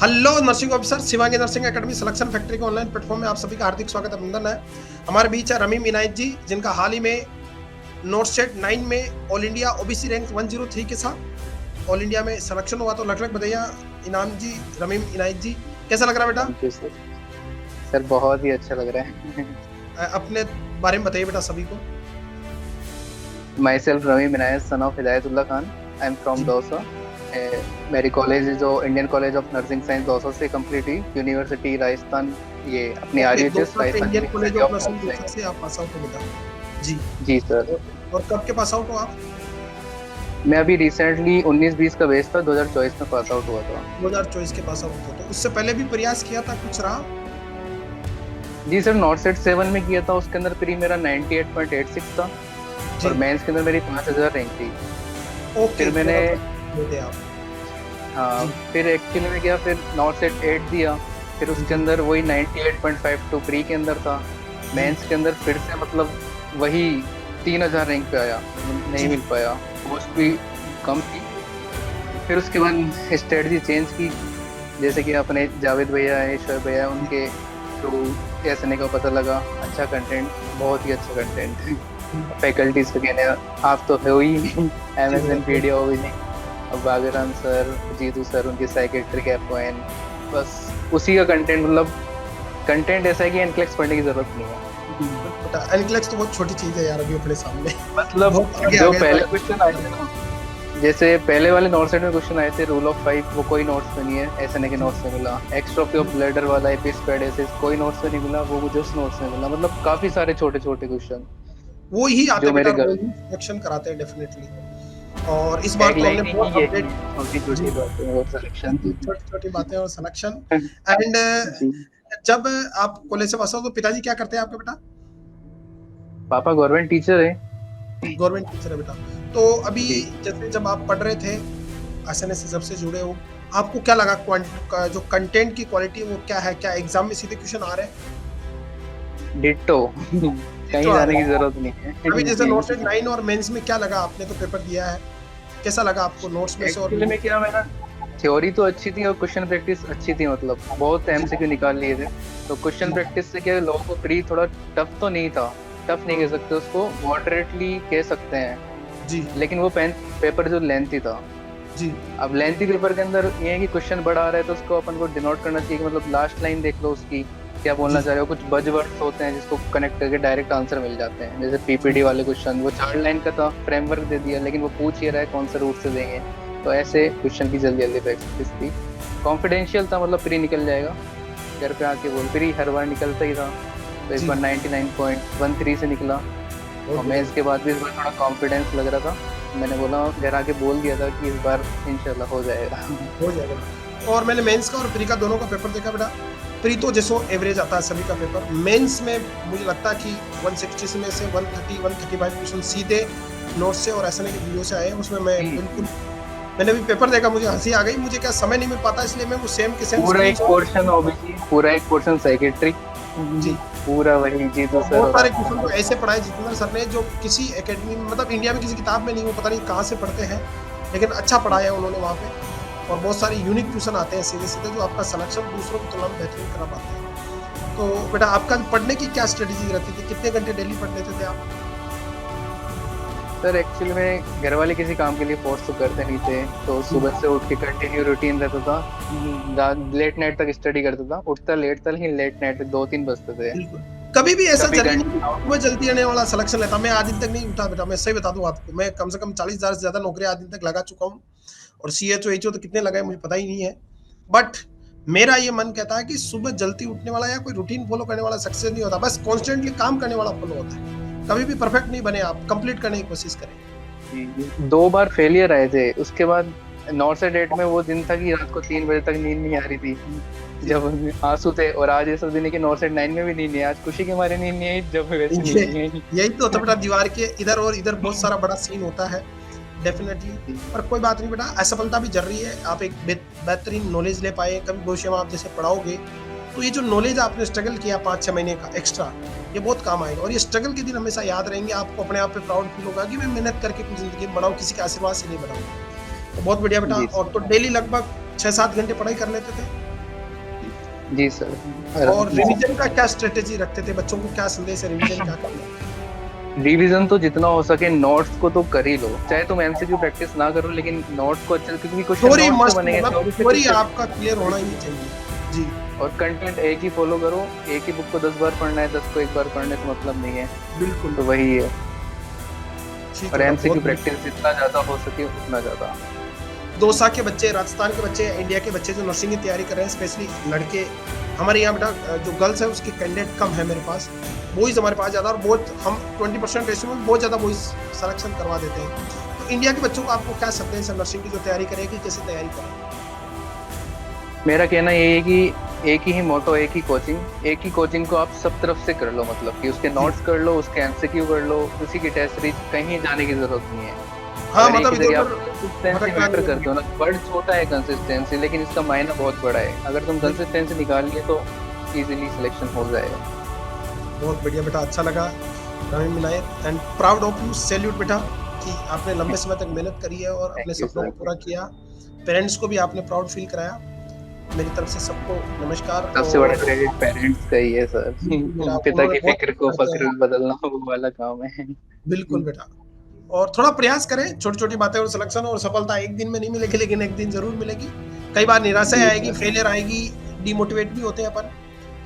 Hello nursing officer, Shivangi nursing academy selection factory के online platform में आप सभी का हार्दिक स्वागत अभिनंदन है। हमारे बीच है रमीम इनायत जी, जिनका हाल ही में नोटसेट 9 में ऑल इंडिया ओबीसी रैंक 103 के साथ ऑल इंडिया में सिलेक्शन हुआ। तो लख लख बधाइयाँ इनाम जी, रमीम इनायत जी। कैसा लग रहा है बेटा? Thank you sir. सर बहुत ही अच्छा लग रहा है। अपने बारे में बताइए बेटा सभी को। Myself Rami Minayat, son of Hidayatullah Khan. I am from जी दौसा। मेरी कॉलेज जो Indian college of nursing science Dausa से कंप्लीट हुई। यूनिवर्सिटी राजस्थान, ये अपनी ओके, RUHS दोसा से Rajasthan Indian college university of of nursing nursing dosa science. से आप पास आउट हो बेटा जी। जी सर। और कब के पास आउट हो आप? मैं अभी रिसेंटली 19-20 का बेस था, 2024 में पास आउट हुआ था। 2024 के पास आउट हो, तो उससे पहले भी प्रयास किया था, कुछ रहा? जी सर, नॉर्सेट 7 में किया था। उसके अंदर प्री मेरा 98.86 था जी और मेंस के अंदर मेरी 5000 रैंक थी। ओके, फिर मैंने थे आप। हाँ, जी फिर एक्चुअली में क्या, फिर नॉर्सेट 8 दिया। फिर उसके अंदर वही 98.52 प्री के अंदर था। जी मेंस के अंदर फिर से मतलब वही 3000 रैंक पे आया, नहीं जी मिल पाया। पोस्ट भी कम थी। फिर उसके बाद स्ट्रेटजी चेंज की, जैसे कि अपने जावेद भैया है, शोएब भैया, उनके थ्रू एसएनए का पता लगा। अच्छा कंटेंट, बहुत ही अच्छा कंटेंट। फैकल्टीज पे कहने आप तो हो ही जी MSN वीडियो हो भी नहीं। अब बागराम सर, जीतू सर, उनकी साइकेट्रिक एफओएन, बस उसी का कंटेंट, मतलब कंटेंट ऐसा है कि एनक्लेक्स पढ़ने की जरूरत नहीं है। बेटा एनक्लेक्स तो बहुत छोटी चीज है यार, अभी अपने सामने मतलब बहुत आगे आ जो गए पहले सारे। क्वेश्चन आए थे ना, जैसे पहले वाले नोट्स में क्वेश्चन आए थे, रूल ऑफ 5 वो कोई नोट्स में नहीं है, एसएनए के नोट्स में मिला। एक्स्ट्रोफी ऑफ ब्लैडर वाला एपिस्पेडेसिस कोई नोट्स में नहीं मिला, वो मुझे उस नोट्स में मिला। मतलब काफी सारे छोटे छोटे क्वेश्चन वो ही आते जो बेटा, मेरे घर। वो ही सिलेक्शन कराते हैं डेफिनेटली। और इस बार टैग तो हमने लाइन ही बहुत यही अपडेट। है, छोटी जी, छोटी बातें और सिलेक्शन। छोटी छोटी बातें और सिलेक्शन। एंड जी। जब आप कॉलेज से पास हो तो पिताजी क्या करते हैं आपके बेटा? पापा गवर्नमेंट टीचर है। गवर्नमेंट टीचर है बेटा। तो अभी जी। जैसे जब आप पढ़ रहे थे, एसएनएस से जब से जुड़े हो, आपको क्या लगा का जो कंटेंट की क्वालिटी वो क्या है? क्या एग्जाम में सीधे क्वेश्चन आ रहे हैं? डिट्टो। ये तो कहीं आ जाने रहे की हैं। जरूरत नहीं अभी है। जैसे जी। नोट्स 9 और मेंस में क्या लगा? आपने तो पेपर दिया है, कैसा लगा आपको नोट्स में से और एक्चुअली में क्या, मेरा थ्योरी तो अच्छी थी और क्वेश्चन प्रैक्टिस अच्छी थी, मतलब बहुत MCQ निकाल लिए थे। तो क्वेश्चन जी प्रैक्टिस से क्या, लोगों को प्री थोड़ा टफ तो नहीं था, टफ नहीं कह सकते उसको, मॉडरेटली कह सकते हैं। जी लेकिन वो पेपर जो लेंथी था। जी अब लेंथी पेपर के अंदर ये है कि क्वेश्चन बड़ा आ रहा है तो उसको अपन को डिनोट करना चाहिए कि मतलब लास्ट लाइन देख लो उसकी, क्या बोलना जी चाह रहे हो। कुछ बजवर्ड्स होते हैं जिसको कनेक्ट करके डायरेक्ट आंसर मिल जाते हैं, जैसे PPT वाले क्वेश्चन, वो 4 लाइन का था, फ्रेमवर्क दे दिया, लेकिन वो पूछ ये रहा है कौन सा रूट से देंगे। तो ऐसे क्वेश्चन की जल्दी जल्दी प्रैक्टिस थी। कॉन्फिडेंशियल था, मतलब प्री निकल जाएगा, घर पे आके बोल, प्री हर बार निकलता ही था। तो इस जी बार 99.13 से निकला। बहुत और मैं बढ़िया। इसके बाद भी इस बार थोड़ा कॉन्फिडेंस लग रहा था। मैंने बोला, घर आके बोल दिया था कि इस बार इंशाल्लाह हो जाएगा। हो जाएगा। और मैंने मेंस का और प्री का दोनों का पेपर देखा बेटा। प्री तो जैसो एवरेज आता है सभी का पेपर, मेंस में मुझे लगता है कि 160 में से 130 135 क्वेश्चन सीधे नोट से और एसएनए के वीडियो से आए हैं। उसमें मैं बिल्कुल, मैंने भी पेपर देखा, मुझे हंसी आ गई। मुझे क्या समय नहीं मिल पाता, इसलिए मैं वो सेम के सेम पूरा एक स्क्रीनशॉट। पोर्शन OBC, पूरा एक पोर्शन साइकेट्रिक, जी, पूरा वही जीतू और सर बहुत और सारे आप क्वेश्चन तो लोग। ऐसे पढ़ाए जितेंद्र सर ने, जो किसी एकेडमी में, मतलब इंडिया में किसी किताब में नहीं, वो पता नहीं कहाँ से पढ़ते हैं, लेकिन अच्छा पढ़ाया है उन्होंने वहाँ पे। और बहुत सारे यूनिक क्वेश्चन आते हैं सीधे सीधे, जो आपका सिलेक्शन दूसरों की तुलना में बेहतरीन करा पाते हैं। तो बेटा आपका पढ़ने की क्या स्ट्रेटेजी रहती थी? कितने घंटे डेली पढ़ लेते थे आप? सर एक्चुअली में घर वाले किसी काम के लिए फोर्स तो करते नहीं थे, तो सुबह से उठ के कंटिन्यू रूटीन रहता था। लेट नाइट तक स्टडी करता था, उठता लेट था, लेकिन लेट नाइट तक 2-3 बजते थे। बिल्कुल। कभी भी ऐसा कभी जरूरी नहीं घंटा। कि सुबह जल्दी आने वाला सिलेक्शन लेता। मैं आज दिन तक नहीं उठा बेटा, मैं सही बता दूं आपको। मैं कम से कम 40,000 से ज्यादा नौकरियां आज दिन तक लगा चुका हूँ, और CHO HO तो कितने लगाए मुझे पता ही नहीं है। बट मेरा ये मन कहता है कि सुबह जल्दी उठने वाला या कोई रूटीन फॉलो करने वाला सक्सेस नहीं होता, बस कॉन्स्टेंटली काम करने वाला फॉलो होता है। कभी भी परफेक्ट नहीं बने आप, कंप्लीट करने की कोशिश करें। 2 बार फेलियर आए थे उसके बाद। नॉर्थ से डेट में वो दिन था कि रात को 3 बजे तक नींद नहीं आ रही थी, जी जब आंसू थे। और आज ऐसा दिन है कि नॉर्थ साइड 9 में भी नींद नहीं आई, आज खुशी के मारे नींद नहीं आई, जब वैसे नींद ये नहीं आई। यही तो होता है बेटा, दीवार के इधर और इधर बहुत सारा बड़ा सीन होता है डेफिनेटली। पर कोई बात नहीं बेटा, असफलता भी जरूरी है। आप एक बेहतरीन नॉलेज ले पाए, कभी भविष्य में आप जैसे पढ़ाओगे तो ये जो नॉलेज आपने स्ट्रगल किया 5-6 महीने का एक्स्ट्रा, ये बहुत काम आएगा। और ये स्ट्रगल के दिन हमेशा याद रहेंगे। आपको अपने आप पे प्राउड फील होगा कि मैं मेहनत करके कुछ जिंदगी में बनाऊं, किसी के आशीर्वाद से नहीं बनाऊं। तो बहुत बढ़िया बेटा। जी और तो डेली लगभग 6-7 घंटे पढ़ाई कर लेते थे? जी सर। और रिवीजन का क्या स्ट्रेटेजी रखते थे, बच्चों को क्या संदेश है, रिवीजन क्या करना? रिवीजन तो जितना हो सके नोट्स को तो कर ही लो, चाहे तुम एमसीक्यू प्रैक्टिस ना करो, लेकिन नोट्स को अच्छे, क्योंकि क्वेश्चन थ्योरी नोट्स से मस्ट, बनेंगे, मतलब थ्योरी से थ्योरी कुछ। आपका क्लियर होना ही चाहिए जी। और कंटेंट एक ही फॉलो करो, एक ही बुक को 10 बार पढ़ना है, 10 को एक बार पढ़ने से मतलब नहीं है। बिल्कुल तो वही है। ठीक और है, एमसीक्यू बहुत प्रैक्टिस जितना ज्यादा हो सके उतना ज्यादा। दौसा के बच्चे, राजस्थान के बच्चे, इंडिया के बच्चे जो नर्सिंग की तैयारी कर रहे हैं, स्पेशली लड़के, हमारे यहाँ बेटा जो गर्ल्स है उसके कैंडिडेट कम है मेरे पास, बॉयज़ हमारे पास ज़्यादा, और बहुत हम 20% रेशियो में बहुत ज़्यादा बॉयज़ सिलेक्शन करवा देते हैं। तो इंडिया के बच्चों को आपको क्या संदेश है, नर्सिंग की जो तैयारी करेगी कैसे तैयारी करें? मेरा कहना ये है कि एक ही मोटो, एक ही कोचिंग को आप सब तरफ से कर लो, मतलब कि उसके नोट्स कर लो, उसके एमसीक्यू कर लो, उसी की टेस्ट सीरीज, कहीं जाने की जरूरत नहीं है। हाँ, अगर एक मतलब ही जगह आप इधर-उधर कंसिस्टेंसी भटकना मैटर नहीं करते हो ना, वर्ड छोटा है कंसिस्टेंसी, लेकिन इसका मायना बहुत बड़ा है। अगर तुम कंसिस्टेंसी निकाल लिए तो इजीली सिलेक्शन हो जाएगा। बहुत बढ़िया बेटा, अच्छा लगा Naveen Minayat, and proud of you, salute बेटा कि आपने लंबे समय तक मेहनत करी है और अपने थैंक यू सपनों सर। को पूरा किया। पेरेंट्स को भी आपने प्राउड फील कराया। मेरी तरफ से सबको नमस्कार। सबसे बड़ा और क्रेडिट पेरेंट्स का ही है सर। बिल्कुल बेटा, पिता उन्होंने की बहुत फिक्र को मेहनत करते फक्र हैं। में बदलना वो वाला काम है। बिल्कुल बेटा, और थोड़ा प्रयास करें, छोटी-छोटी बातें, और सिलेक्शन और सफलता एक दिन में नहीं मिलेगी, लेकिन एक दिन ज़रूर मिलेगी। कई बार निराशा जी आएगी, सर। फेलियर आएगी, डिमोटिवेट भी होते हैं अपन,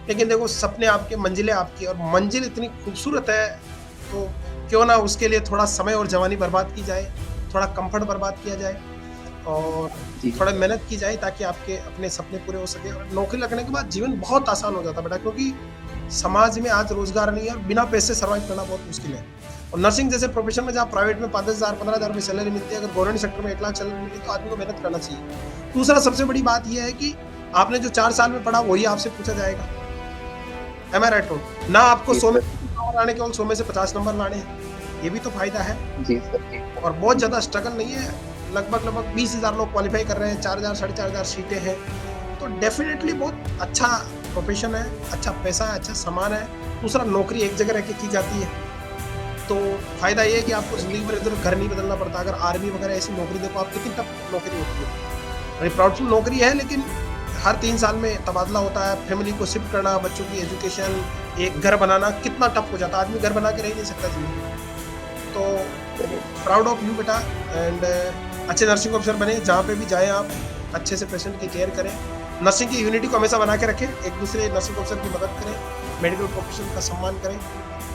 लेकिन देखो सपने आपके, मंजिलें आपकी, और मंजिल इतनी खूबसूरत है, तो क्यों ना उसके लिए थोड़ा समय और जवानी बर्बाद की जाए, थोड़ा कम्फर्ट बर्बाद किया जाए, और जी थोड़ा मेहनत की जाए ताकि आपके अपने सपने पूरे हो सके। और नौकरी लगने के बाद जीवन बहुत आसान हो जाता है बेटा, क्योंकि समाज में आज रोजगार नहीं है और बिना पैसे सर्वाइव करना बहुत मुश्किल है। और नर्सिंग जैसे प्रोफेशन में जहाँ प्राइवेट में 5,000 15,000 रुपये सैलरी मिलती है, अगर गवर्नमेंट सेक्टर में 1 लाख सैलरी मिलती है, तो आदमी को मेहनत करना चाहिए। दूसरा सबसे बड़ी बात यह है कि आपने जो 4 साल में पढ़ा वही आपसे पूछा जाएगा। एम आई राइट? ना आपको जी 100 में सर। नंबर लाने, केवल 100 में से 50 नंबर लाने हैं, ये भी तो फायदा है। जी सर। जी। और बहुत ज़्यादा स्ट्रगल नहीं है, लगभग 20,000 लोग क्वालिफाई कर रहे हैं, 4,000 साढ़े 4,000 सीटें हैं, तो डेफिनेटली बहुत अच्छा प्रोफेशन है, अच्छा पैसा है, अच्छा सामान है। दूसरा, नौकरी एक जगह रह के की जाती है, तो फायदा ये है कि आपको ज़िंदगी भर इधर घर नहीं बदलना पड़ता। अगर आर्मी वगैरह ऐसी नौकरी देखो आप, कितनी टफ नौकरी होती है, बड़ी प्राउडफुल नौकरी है, लेकिन हर 3 साल में तबादला होता है, फैमिली को शिफ्ट करना, बच्चों की एजुकेशन, एक घर बनाना कितना टफ हो जाता है, आदमी घर बना के रह ही नहीं सकता ज़िंदगी में। तो प्राउड ऑफ यू बेटा, एंड अच्छे नर्सिंग ऑफिसर बने, जहाँ पे भी जाएँ आप, अच्छे से पेशेंट की केयर करें, नर्सिंग की यूनिटी को हमेशा बना के रखें, एक दूसरे नर्सिंग ऑफिसर की मदद करें, मेडिकल प्रोफेशन का सम्मान करें।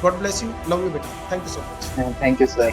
God bless you, love you बेटा, thank you so much. Thank you sir.